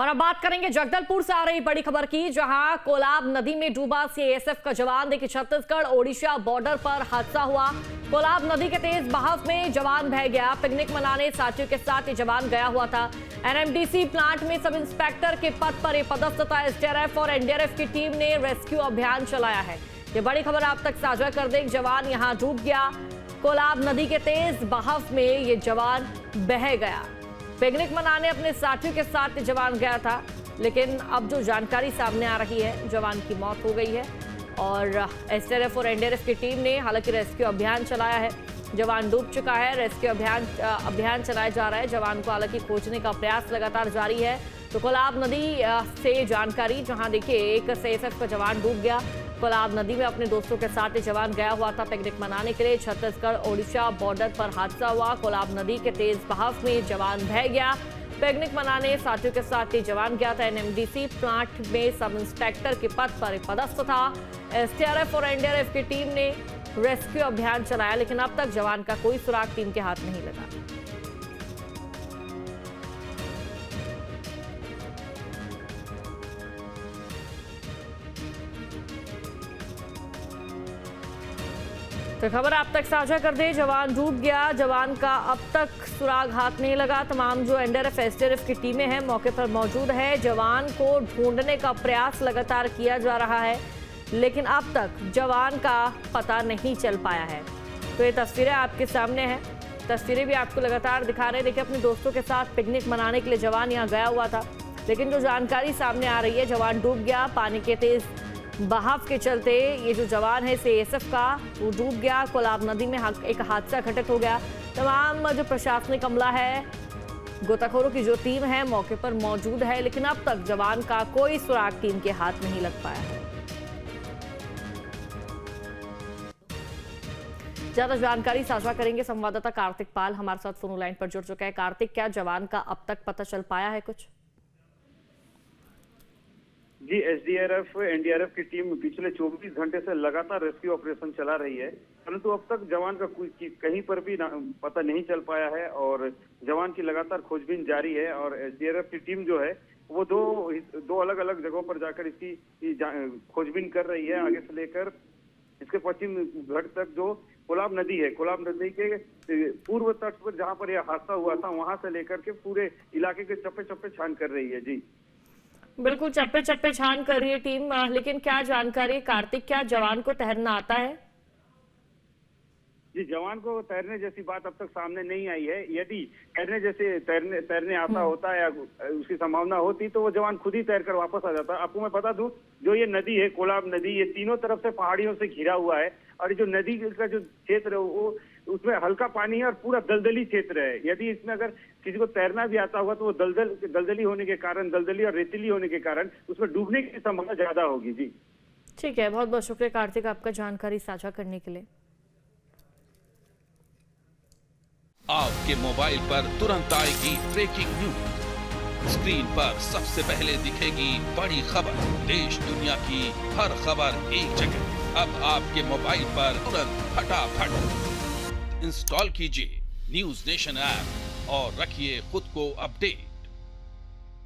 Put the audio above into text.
और अब बात करेंगे जगदलपुर से आ रही बड़ी खबर की, जहां कोलाब नदी में डूबा सीआईएसएफ का जवान। देखिए, छत्तीसगढ़ ओडिशा बॉर्डर पर हादसा हुआ। कोलाब नदी के तेज बहाव में जवान बह गया। पिकनिक मनाने साथियों के साथ ये जवान गया हुआ था। एनएमडीसी प्लांट में सब इंस्पेक्टर के पद पर पदस्थ था। एसडीआरएफ और एनडीआरएफ की टीम ने रेस्क्यू अभियान चलाया है। ये बड़ी खबर आप तक साझा कर दें। जवान यहां डूब गया। कोलाब नदी के तेज बहाव में ये जवान बह गया। पिकनिक मनाने अपने साथियों के साथ जवान गया था, लेकिन अब जो जानकारी सामने आ रही है, जवान की मौत हो गई है। और एसडीआरएफ और एनडीआरएफ की टीम ने हालांकि रेस्क्यू अभियान चलाया है। जवान डूब चुका है। रेस्क्यू अभियान चलाया जा रहा है। जवान को हालांकि खोजने का प्रयास लगातार जारी है। तो कोलाब नदी से जानकारी, जहां देखिए एक सीआईएसएफ का जवान डूब गया। कोलाब नदी में अपने दोस्तों के साथ जवान गया हुआ था पिकनिक मनाने के लिए। छत्तीसगढ़ ओडिशा बॉर्डर पर हादसा हुआ। कोलाब नदी के तेज बहाव में जवान बह गया। पिकनिक मनाने साथियों के साथ जवान गया था। एनएमडीसी प्लांट में सब इंस्पेक्टर के पद पर पदस्थ था। एसडीआरएफ और एनडीआरएफ की टीम ने रेस्क्यू अभियान चलाया, लेकिन अब तक जवान का कोई सुराग टीम के हाथ नहीं लगा। तो खबर आप तक साझा कर दे। जवान डूब गया। जवान का अब तक सुराग हाथ नहीं लगा। तमाम जो एनडीआरएफ एसडीआरएफ की टीमें हैं मौके पर मौजूद है। जवान को ढूंढने का प्रयास लगातार किया जा रहा है, लेकिन अब तक जवान का पता नहीं चल पाया है। तो ये तस्वीरें आपके सामने हैं। तस्वीरें भी आपको लगातार दिखा रहे हैं। देखिए, अपने दोस्तों के साथ पिकनिक मनाने के लिए जवान यहाँ गया हुआ था, लेकिन जो जानकारी सामने आ रही है, जवान डूब गया। पानी के तेज बहाव के चलते ये जो जवान है सीआईएसएफ का, वो डूब गया। कोलाब नदी में एक हादसा घटित हो गया। तमाम जो प्रशासनिक अमला है, गोताखोरों की जो टीम है मौके पर मौजूद है, लेकिन अब तक जवान का कोई सुराग टीम के हाथ नहीं लग पाया है। ज्यादा जानकारी साझा करेंगे संवाददाता कार्तिक पाल हमारे साथ फोन लाइन पर जुड़ चुका है। कार्तिक, क्या जवान का अब तक पता चल पाया है कुछ? जी, एसडीआरएफ एनडीआरएफ की टीम पिछले 24 घंटे से लगातार रेस्क्यू ऑपरेशन चला रही है, परंतु अब तक जवान का कहीं पर भी पता नहीं चल पाया है और जवान की लगातार खोजबीन जारी है। और एसडीआरएफ की टीम जो है वो दो अलग अलग जगहों पर जाकर इसकी खोजबीन कर रही है। आगे से लेकर इसके पश्चिम घाट तक जो कोलाब नदी है, कोलाब नदी के पूर्व तट पर जहाँ पर यह हादसा हुआ था, वहां से लेकर के पूरे इलाके के चप्पे चप्पे छान कर रही है। जी बिल्कुल, चप्पे चप्पे छान कर रही है टीम, लेकिन क्या जानकारी कार्तिक, क्या जवान को तैरना आता है? जी, जवान को तैरने जैसी बात अब तक सामने नहीं आई है। यदि तैरने आता होता या उसकी संभावना होती तो वो जवान खुद ही तैर कर वापस आ जाता। आपको मैं बता दूं, जो ये नदी है कोलाब नदी, ये तीनों तरफ से पहाड़ियों से घिरा हुआ है और जो नदी का जो क्षेत्र है वो उसमें हल्का पानी है और पूरा दलदली क्षेत्र है। यदि इसमें अगर किसी को तैरना भी आता होगा तो वो दलदली होने के कारण, दलदली और रेतीली होने के कारण उसमें डूबने की संभावना ज्यादा होगी। जी ठीक है, बहुत बहुत शुक्रिया कार्तिक आपका जानकारी साझा करने के लिए। आपके मोबाइल पर तुरंत आएगी ब्रेकिंग न्यूज। स्क्रीन पर सबसे पहले दिखेगी बड़ी खबर। देश दुनिया की हर खबर एक जगह। अब आपके मोबाइल पर तुरंत फटाफट इंस्टॉल कीजिए न्यूज़ नेशन ऐप और रखिए खुद को अपडेट।